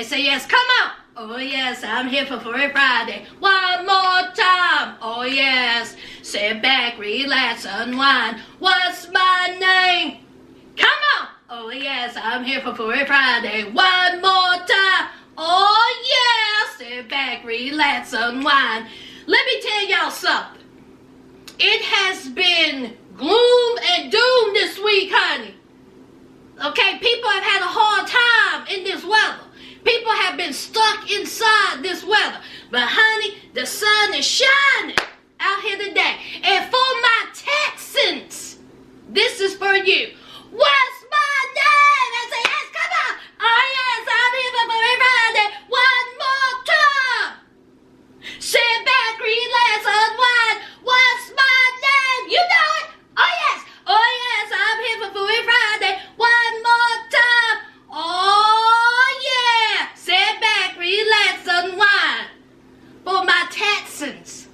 They say yes. Come on. Oh yes, I'm here for Foolery Friday. One more time. Oh yes. Sit back, relax, unwind. What's my name? Come on. Oh yes, I'm here for Foolery Friday. One more time. Oh yeah. Sit back, relax, unwind. Let me tell y'all something. It has been gloom and doom this week, honey. Okay, people have had a hard time in this weather. People have been stuck inside this weather. But honey, the sun is shining out here today. And for my Texans, this is for you. What's my name? I say, yes, come on. Oh yes, I'm here for Foolery Friday. One more time. Sit back, relax, unwind. What's my name? You know it. Oh yes. Oh yes, I'm here for Foolery Friday. One more time. Oh yeah. Sit back, relax, unwind. For my Texans,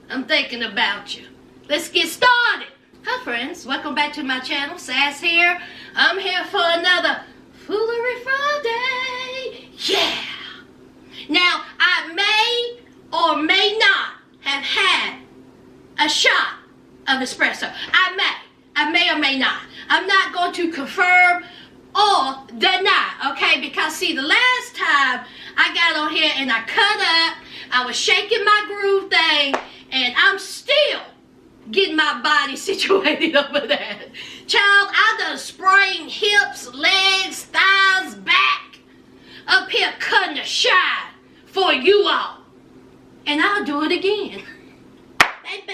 I'm thinking about you. Let's get started. Hi friends, welcome back to my channel. Sass here. I'm here for another Foolery Friday. Yeah. Now, I may or may not have had a shot of espresso. I may or may not. I'm not going to confirm or deny, okay? Because see, the last time I got on here and I cut up, I was shaking my groove thing, and I'm still getting my body situated over there. Child, I done sprained hips, legs, thighs, back, up here cutting a shine for you all. And I'll do it again. Baby.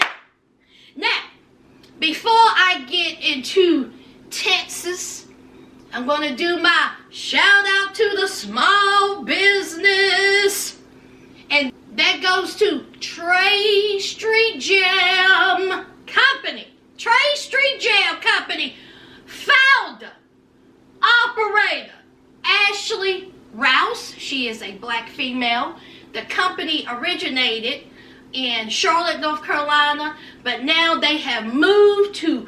Now, before I get into Texas, I'm going to do my shout out to the small business. And that goes to Trey Street Jam Company. Trey Street Jam Company founder, operator, Ashley Rouse. She is a black female. The company originated in Charlotte, North Carolina, but now they have moved to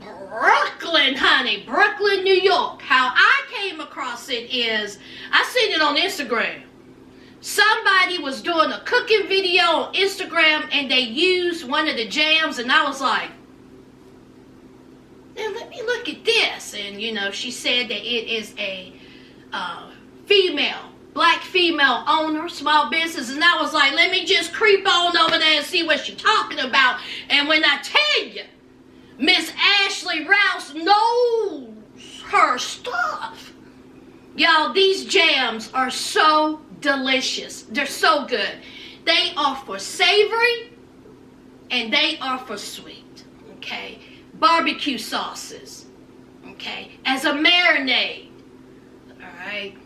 Brooklyn, honey. Brooklyn, New York. How I came across it is, I seen it on Instagram. Somebody was doing a cooking video on Instagram and they used one of the jams, and I was like, now let me look at this. And you know, she said that it is a black female owner, small business, and I was like, let me just creep on over there and see what she's talking about. And when I tell you, Miss Ashley Rouse knows her stuff. Y'all, these jams are so delicious. They're so good. They are for savory and they are for sweet. Okay? Barbecue sauces. Okay? As a marinade. Alright?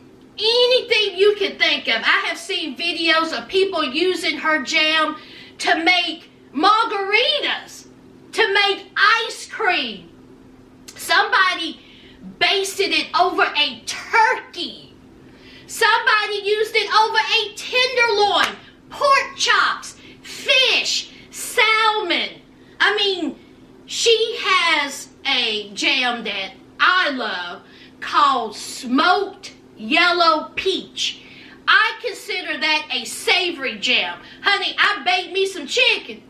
Anything you can think of. I have seen videos of people using her jam to make margaritas, to make ice cream. Somebody basted it over a turkey. Somebody used it over a tenderloin, pork chops, fish, salmon. I mean, she has a jam that I love called smoked yellow peach. I consider that a savory jam. Honey, I baked me some chicken.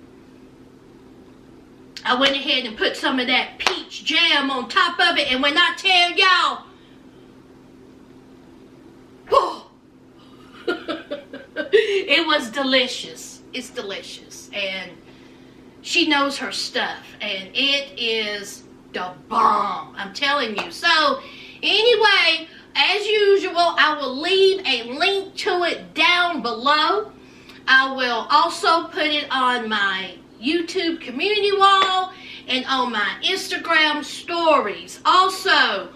I went ahead and put some of that peach jam on top of it, and when I tell y'all, it was delicious. It's delicious. And she knows her stuff, and it is the bomb. I'm telling you. So, anyway, as usual, I will leave a link to it down below. I will also put it on my YouTube community wall and on my Instagram stories. Also,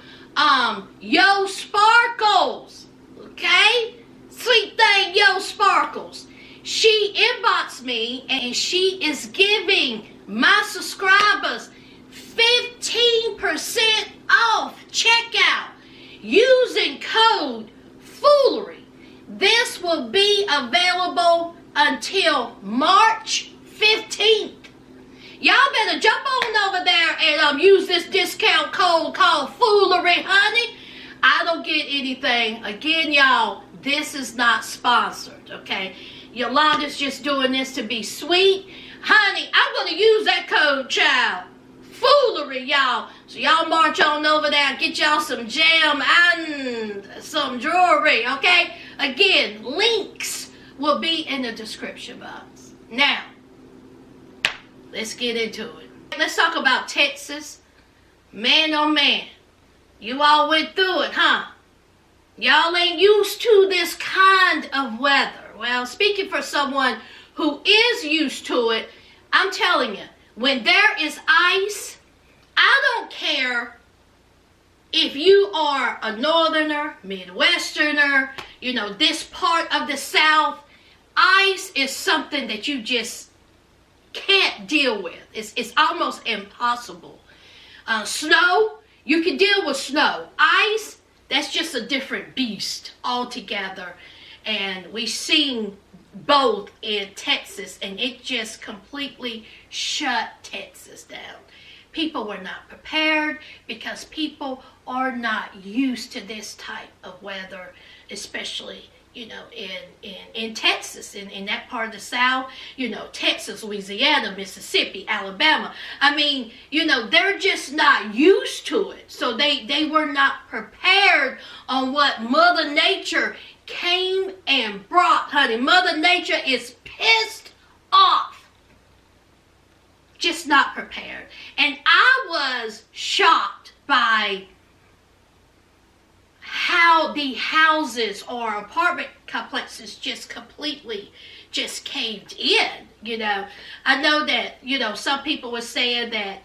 Yo Sparkles, okay? Sweet thing, Yo Sparkles. She inboxed me and she is giving my subscribers 15% off checkout using code Foolery. This will be available until March 15th. Y'all better jump on over there and use this discount code called Foolery, honey. I don't get anything. Again, y'all, this is not sponsored, okay? Yolanda's just doing this to be sweet. Honey, I'm going to use that code, child. Foolery, y'all. So y'all march on over there, get y'all some jam and some jewelry, okay? Again, links will be in the description box. Now, let's get into it. Let's talk about Texas. Man, oh man. You all went through it, huh? Y'all ain't used to this kind of weather. Well, speaking for someone who is used to it, I'm telling you, when there is ice, I don't care if you are a northerner, midwesterner, this part of the South, ice is something that you just can't deal with. It's almost impossible. Snow, you can deal with snow. Ice, that's just a different beast altogether. And we've seen both in Texas, and it just completely shut Texas down. People were not prepared because people are not used to this type of weather, especially, in Texas, in that part of the South, Texas, Louisiana, Mississippi, Alabama. I mean, they're just not used to it. So they were not prepared on what Mother Nature came and brought, honey. Mother Nature is pissed off. Just not prepared. And I was shocked by how the houses or apartment complexes just completely just caved in, I know that, some people were saying that,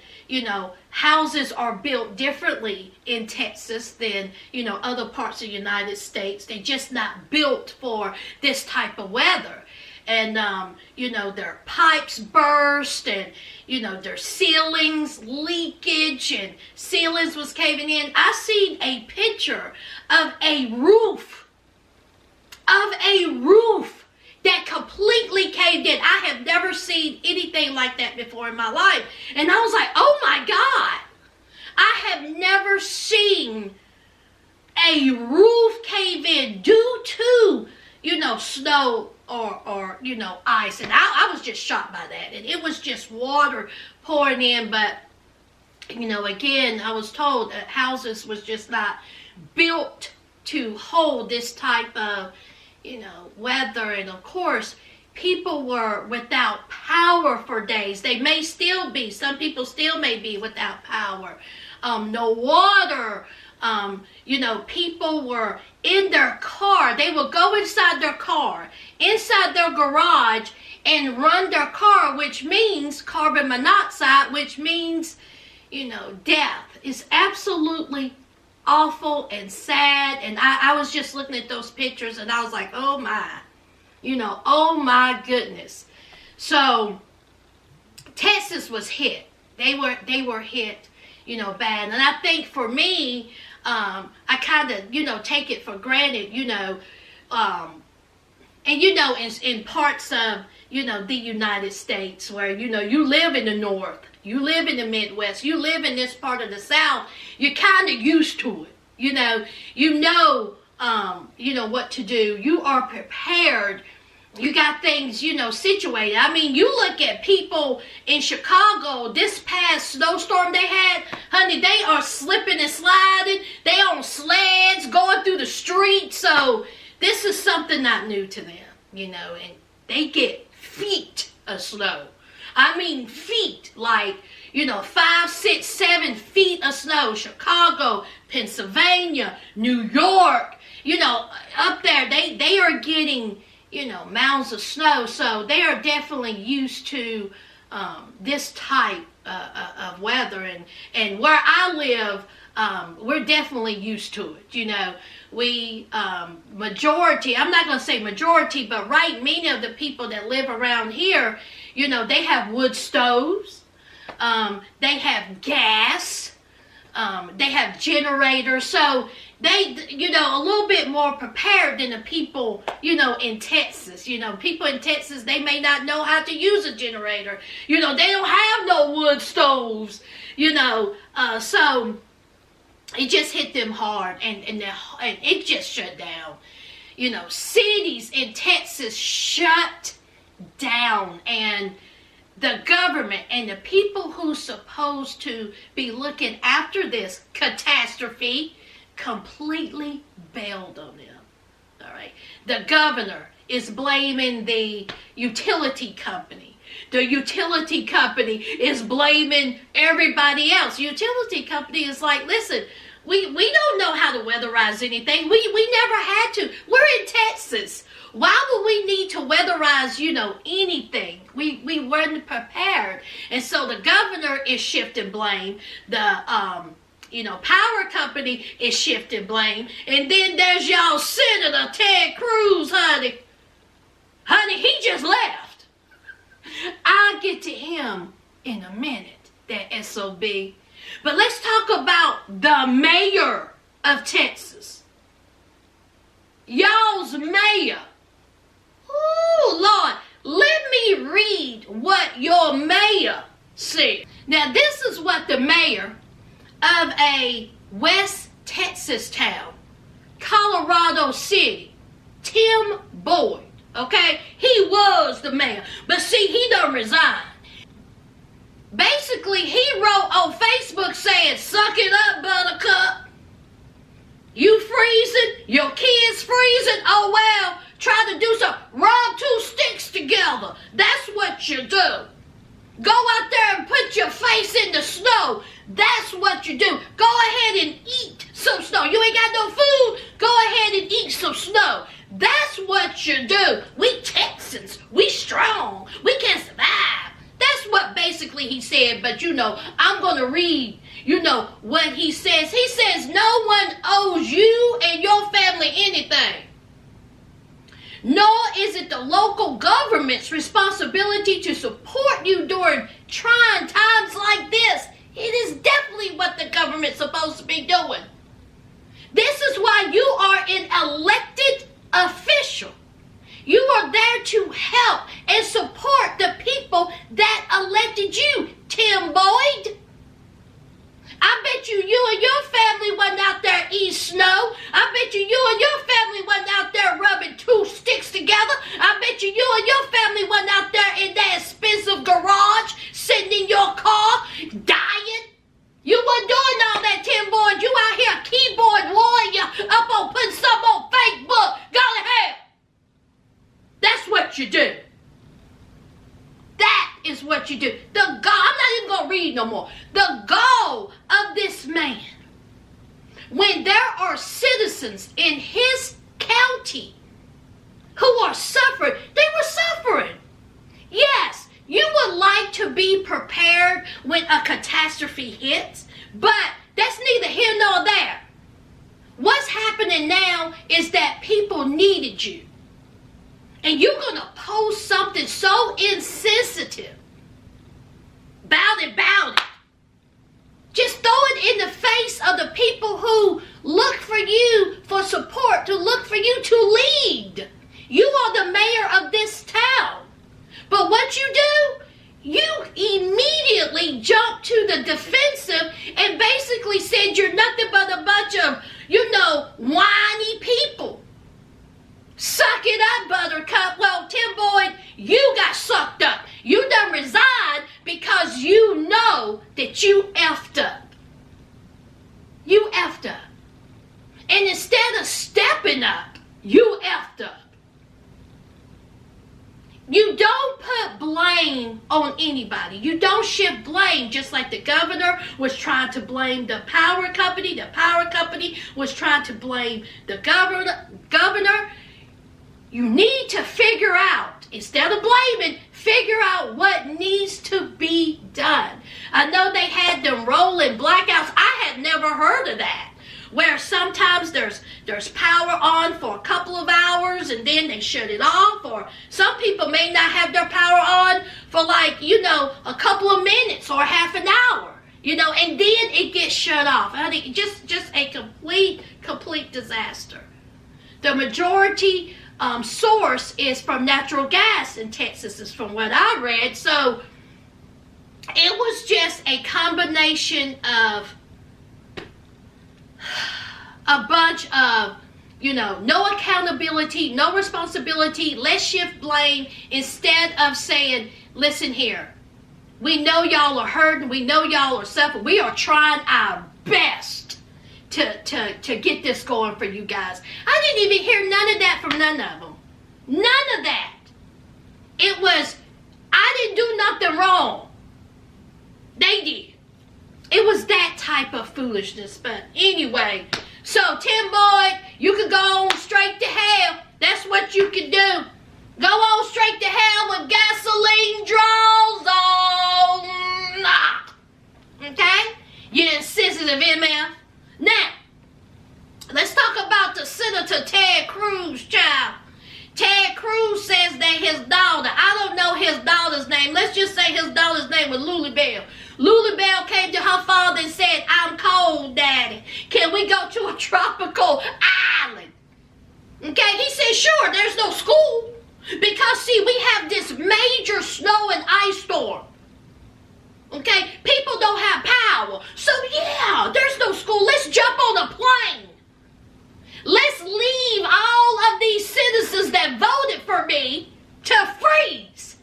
houses are built differently in Texas than, other parts of the United States. They're just not built for this type of weather. And, their pipes burst and, their ceilings leakage and ceilings was caving in. I seen a picture of a roof that completely caved in. I have never seen anything like that before in my life. And I was like, oh my God. I have never seen a roof cave in due to, snow or ice. And I was just shocked by that. And it was just water pouring in. But, again, I was told that houses was just not built to hold this type of, weather. And of course, people were without power for days. They may still be. Some people still may be without power. No water. People were in their car. They would go inside their car, inside their garage, and run their car, which means carbon monoxide, which means, death. It's absolutely awful and sad. And I was just looking at those pictures and I was like, oh my, oh my goodness. So Texas was hit. They were hit, bad. And I think for me, I kind of, take it for granted, and in parts of, the United States where, you live in the North, you live in the Midwest, you live in this part of the South, you're kind of used to it, you know what to do. You are prepared. You got things, situated. I mean, you look at people in Chicago, this past snowstorm they had, honey, they are slipping and sliding. They on sleds going through the streets. So this is something not new to them, and they get feet of snow. I mean feet, like, 5, 6, 7 feet of snow. Chicago, Pennsylvania, New York, up there, they are getting, mounds of snow. So they are definitely used to this type of weather. And where I live, we're definitely used to it. We, majority, I'm not going to say majority, but many of the people that live around here, they have wood stoves. They have gas. They have generators. So they, a little bit more prepared than the people, in Texas. People in Texas, they may not know how to use a generator. They don't have no wood stoves, so it just hit them hard, and it just shut down. You know, cities in Texas shut down, and the government and the people who's supposed to be looking after this catastrophe completely bailed on them. All right. The governor is blaming the utility company. The utility company is blaming everybody else. Utility company is like, listen, we don't know how to weatherize anything. We never had to. We're in Texas. Why would we need to weatherize, anything? We weren't prepared. And so the governor is shifting blame. The, power company is shifting blame. And then there's y'all Senator Ted Cruz, honey. Honey, he just left. I'll get to him in a minute, that SOB. But let's talk about the mayor of Texas. Y'all's mayor. Oh, Lord, let me read what your mayor said. Now, this is what the mayor of a West Texas town, Colorado City, Tim Boyd, okay? He was the mayor, but see, he done resigned. Basically, he wrote on Facebook saying, suck it up, buttercup. You freezing, your kids freezing, oh well. Try to do something. Rub two sticks together. That's what you do. Go out there and put your face in the snow. That's what you do. Go ahead and eat some snow. You ain't got no food. Go ahead and eat some snow. That's what you do. We Texans, we strong. We can survive. That's what basically he said. But I'm going to read, what he says. He says no one owes you and your family anything. Nor is it the local government's responsibility to support you during trying times like this. It is definitely what the government's supposed to be doing. This is why you are an elected official. You are there to help and support the people that elected you, Tim Boyd. I bet you and your family wasn't out there eating snow. I bet you and your family wasn't out there rubbing two sticks together. I bet you and your family wasn't out there in that expensive garage, sitting in your car, dying. You weren't doing all that, Tim Boyd. You out here keyboard warrior up on putting something on Facebook. Go to hell. That's what you do. That is what you do. I'm not even going to read no more. The goal of this man, when there are citizens in his county who are suffering, they were suffering. Yes, you would like to be prepared when a catastrophe hits, but that's neither here nor there. What's happening now is that people needed you. And you're going to post something so insensitive about it. Just throw it in the face of the people who look for you for support, to look for you to lead. You are the mayor of this town. But what you do, you immediately jump to the defensive and basically said you're nothing but a bunch of, whiny people. Suck it up, buttercup. Well, Tim Boyd, you got sucked up. You done resigned because you know that you effed up. You effed up. And instead of stepping up, you effed up. You don't put blame on anybody. You don't shift blame, just like the governor was trying to blame the power company. The power company was trying to blame the governor. You need to figure out, instead of blaming, figure out what needs to be done. I know they had them rolling blackouts. I had never heard of that. Where sometimes there's power on for a couple of hours and then they shut it off. Or some people may not have their power on for a couple of minutes or half an hour. And then it gets shut off. I think just a complete disaster. The majority source is from natural gas in Texas, is from what I read. So it was just a combination of a bunch of, no accountability, no responsibility. Let's shift blame instead of saying, listen here. We know y'all are hurting. We know y'all are suffering. We are trying our best to get this going for you guys. I didn't even hear none of that from none of them. None of that. It was, I didn't do nothing wrong. They did. It was that type of foolishness. But anyway, so Tim Boyd, you can go on straight to hell. That's what you can do. Go on straight to hell when gasoline draws on. Okay? You insensitive MF. Now, let's talk about the Senator Ted Cruz, child. Ted Cruz says that his daughter, I don't know his daughter's name. Let's just say his daughter's name was Lily Bell. Lily Bell came to her father and said, I'm cold, Daddy. Can we go to a tropical island? Okay, he said, sure, there's no school. Because, see, we have this major snow and ice storm. Okay, people don't have power. So, yeah, there's no school. Let's jump on a plane. Let's leave all of these citizens that voted for me to freeze.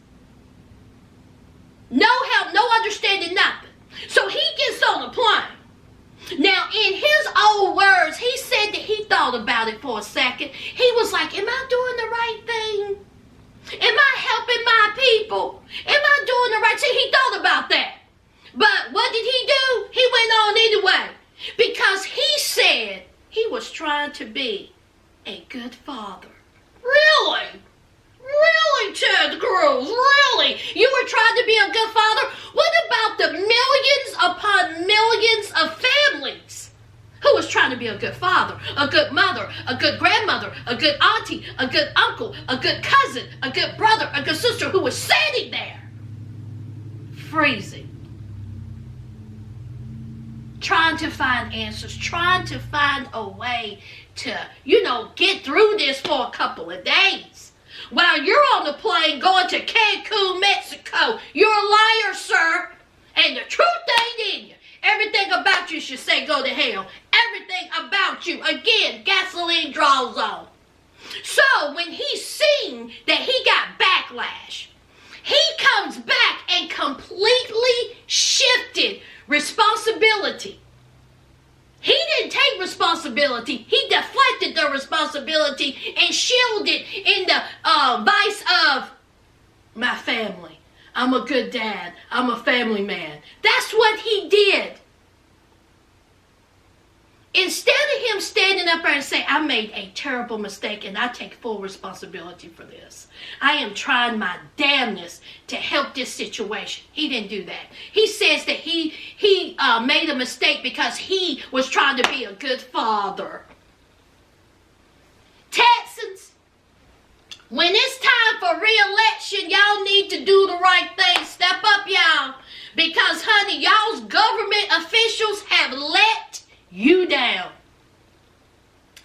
No help, no understanding, nothing. So he gets on a plane. Now, in his own words, he said that he thought about it for a second. He was like, am I doing the right thing? Am I helping my people? Am I doing the right thing? He thought about that. But what did he do? He went on anyway. Because he said he was trying to be a good father. Really? Really, Ted Cruz? Really? You were trying to be a good father? What about the millions upon millions of families who was trying to be a good father, a good mother, a good grandmother, a good auntie, a good uncle, a good cousin, a good brother, a good sister who was sitting there, freezing, trying to find answers, trying to find a way to, get through this for a couple of days. While you're on the plane going to Cancun, Mexico, you're a liar, sir. And the truth ain't in you. Everything about you should say go to hell. Everything about you, again, gasoline draws on. So when he seen that he got backlash, he comes back and completely shifted responsibility. He didn't take responsibility. He deflected the responsibility and shielded in the vice of my family. I'm a good dad. I'm a family man. That's what he did. Instead of him standing up there and saying, I made a terrible mistake and I take full responsibility for this. I am trying my damnness to help this situation. He didn't do that. He says that he made a mistake because he was trying to be a good father. Texans, when it's time for re-election, y'all need to do the right thing. Step up, y'all. Because, honey, y'all's government officials have let you down.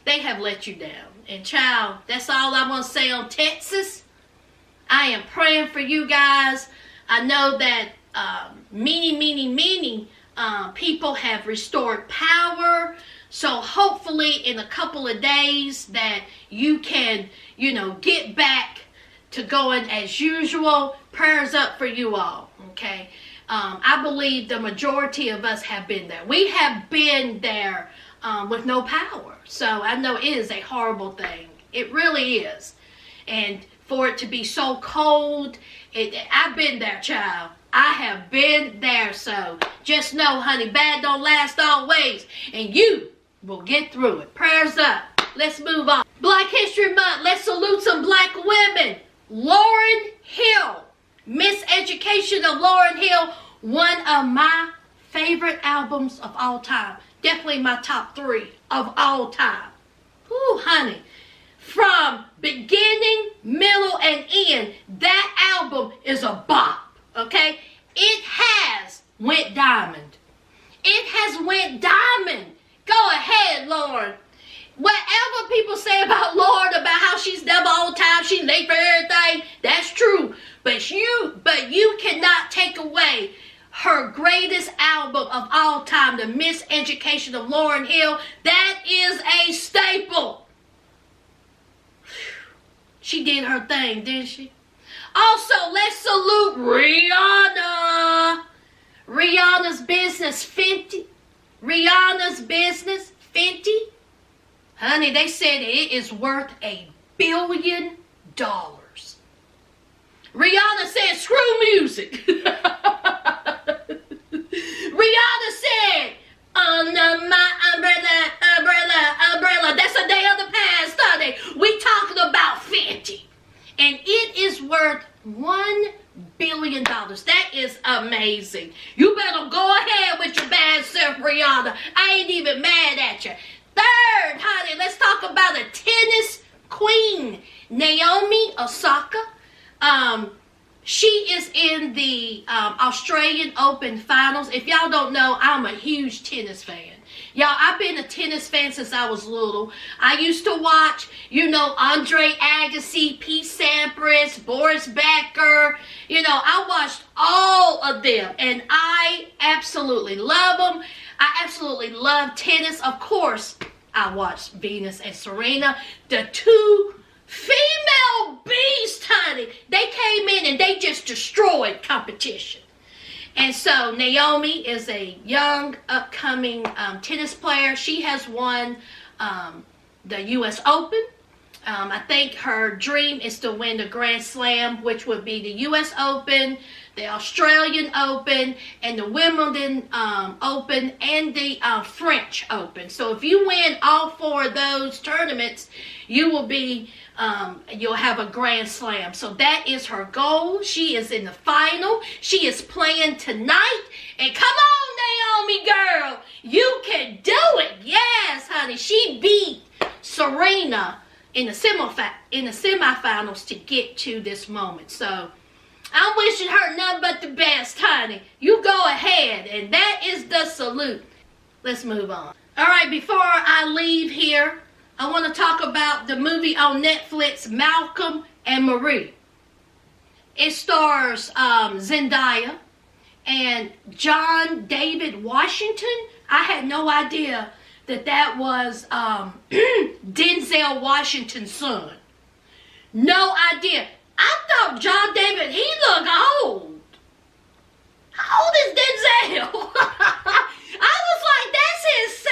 They have let you down. And child, that's all I want to say on Texas. I am praying for you guys. I know that many people have restored power. So hopefully in a couple of days that you can, get back to going as usual. Prayers up for you all, okay? I believe the majority of us have been there. We have been there with no power. So I know it is a horrible thing. It really is. And for it to be so cold, I've been there, child. I have been there. So just know, honey, bad don't last always. And you will get through it. Prayers up. Let's move on. Black History Month. Let's salute some black women. Lauryn Hill. Miss Education of Lauryn Hill, one of my favorite albums of all time. Definitely my top 3 of all time. Ooh, honey. From beginning, middle, and end, that album is a bop, okay? It has went diamond. It has went diamond. Go ahead, Lauren. Whatever people say about Lauren, about how she's never on time, she's late for everything, that's true. But you cannot take away her greatest album of all time, The Miseducation of Lauryn Hill. That is a staple. She did her thing, didn't she? Also, let's salute Rihanna. Rihanna's business, Fenty. Rihanna's business, Fenty. Honey, they said it is worth $1 billion. Rihanna said, screw music. Rihanna said, under my umbrella. That's a day of the past, honey. We talking about Fenty. And it is worth $1 billion. That is amazing. You better go ahead with your bad self, Rihanna. I ain't even mad at you. Third, honey, let's talk about a tennis queen, Naomi Osaka. She is in the Australian Open finals. If y'all don't know, I'm a huge tennis fan. Y'all, I've been a tennis fan since I was little. I used to watch, Andre Agassi, Pete Sampras, Boris Becker. I watched all of them, and I absolutely love them. I absolutely love tennis. Of course, I watched Venus and Serena, the two female beasts, honey. They came in and they just destroyed competition. And so Naomi is a young, upcoming tennis player. She has won the U.S. Open. I think her dream is to win the Grand Slam, which would be the U.S. Open, the Australian Open, and the Wimbledon Open, and the French Open. So if you win all 4 of those tournaments, you will be you'll have a Grand Slam. So that is her goal. She is in the final. She is playing tonight. And come on, Naomi girl, you can do it. Yes, honey. She beat Serena in the semifinals to get to this moment. So I'm wishing her nothing but the best, honey. You go ahead, and that is the salute. Let's move on. All right, before I leave here, I want to talk about the movie on Netflix, Malcolm and Marie. It stars Zendaya and John David Washington. I had no idea that was Denzel Washington's son. No idea. I thought John David, he looked old. How old is Denzel? I was like, that's his son?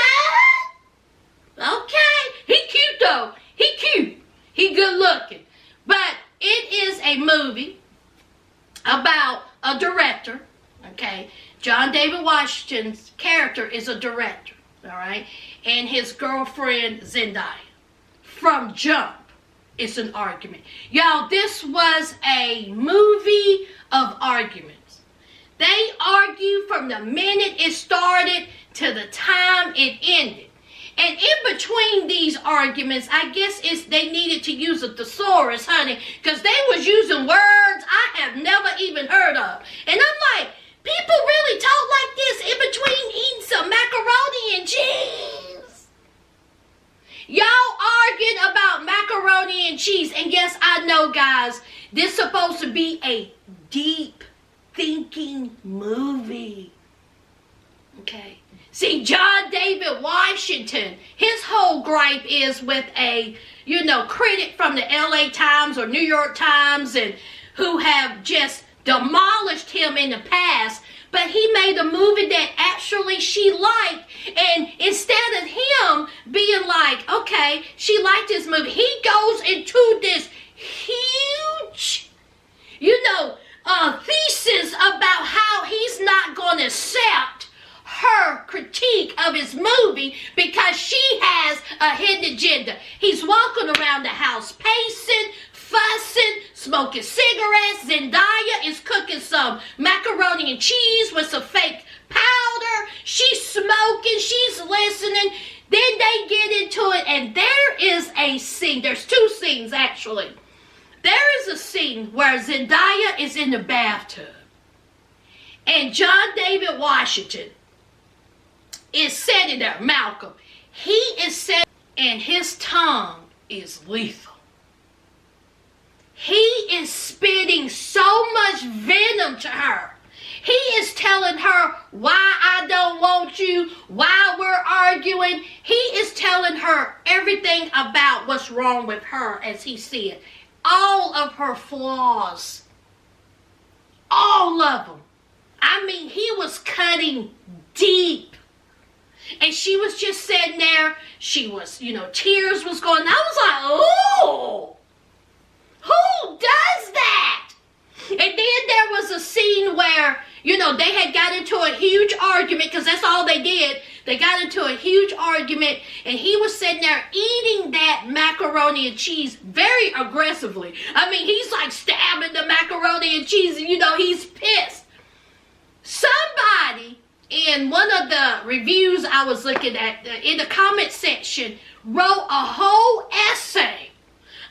Okay. He cute though. He cute. He good looking. But it is a movie about a director. Okay. John David Washington's character is a director. All right. And his girlfriend Zendaya. From jump, it's an argument. Y'all, this was a movie of arguments. They argue from the minute it started to the time it ended. And in between these arguments, I guess they needed to use a thesaurus, honey, because they was using words I have never even heard of. And I'm like, people really talk like this in between eating some macaroni and cheese. Y'all arguing about macaroni and cheese. And yes, I know, guys, this is supposed to be a deep thinking movie. Okay. See, John David Washington, his whole gripe is with a, critic from the LA Times or New York Times and who have just demolished him in the past. But he made a movie that actually she liked. And instead of him being like, okay, she liked this movie, he goes into this huge, thesis about how he's not going to accept her critique of his movie because she has a hidden agenda. He's walking around the house pacing, fussing, smoking cigarettes. Zendaya is cooking some macaroni and cheese with some fake powder. She's smoking, she's listening. Then they get into it, and there is a scene. There's 2 scenes, actually. There is a scene where Zendaya is in the bathtub, and John David Washington is sitting there, Malcolm. He is sitting, and his tongue is lethal. He is spitting so much venom to her. He is telling her why I don't want you, why we're arguing. He is telling her everything about what's wrong with her as he see it. All of her flaws. All of them. I mean, he was cutting deep. And she was just sitting there. She was, tears was going. I was like, oh, who does that? And then there was a scene where, they had got into a huge argument, because that's all they did. They got into a huge argument, and he was sitting there eating that macaroni and cheese very aggressively. I mean, he's like stabbing the macaroni and cheese, and he's pissed. Somebody in one of the reviews I was looking at, in the comment section, wrote a whole essay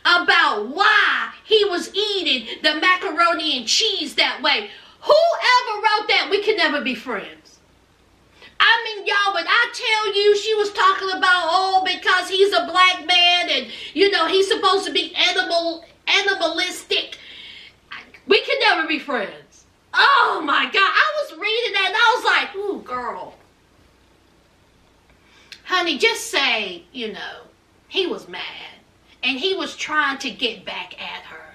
about why he was eating the macaroni and cheese that way. Whoever wrote that, we can never be friends. I mean, y'all, when I tell you she was talking about, because he's a black man and, he's supposed to be animalistic, we can never be friends. Oh, my God. I was reading that and I was like, ooh, girl. Honey, just say, he was mad and he was trying to get back at her.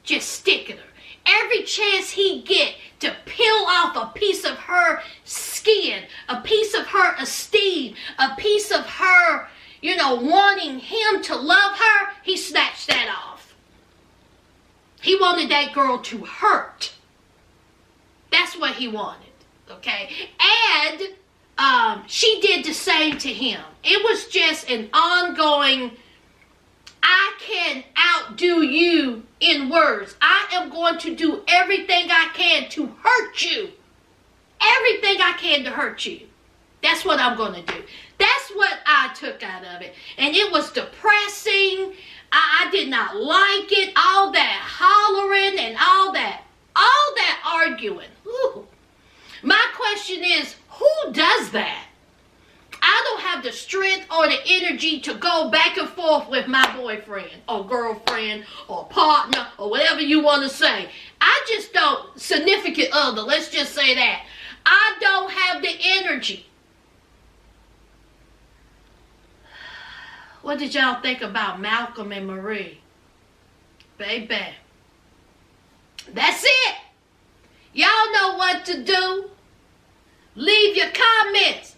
Just stick at her. Every chance he get to peel off a piece of her skin, a piece of her esteem, a piece of her, wanting him to love her, he snatched that off. He wanted that girl to hurt. That's what he wanted, okay? And she did the same to him. It was just an ongoing, I can outdo you in words. I am going to do everything I can to hurt you. Everything I can to hurt you. That's what I'm going to do. That's what I took out of it. And it was depressing. I did not like it. All that hollering and all that arguing. Ooh. My question is, who does that? I don't have the strength or the energy to go back and forth with my boyfriend or girlfriend or partner or whatever you want to say. I just don't, significant other, let's just say that. I don't have the energy. What did y'all think about Malcolm and Marie? Baby. That's it. Y'all know what to do. Leave your comments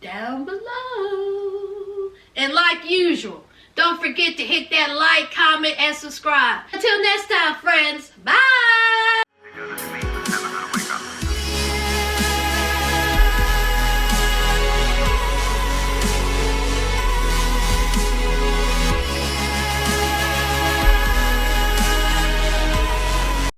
down below. And like usual, don't forget to hit that like, comment, and subscribe. Until next time, friends.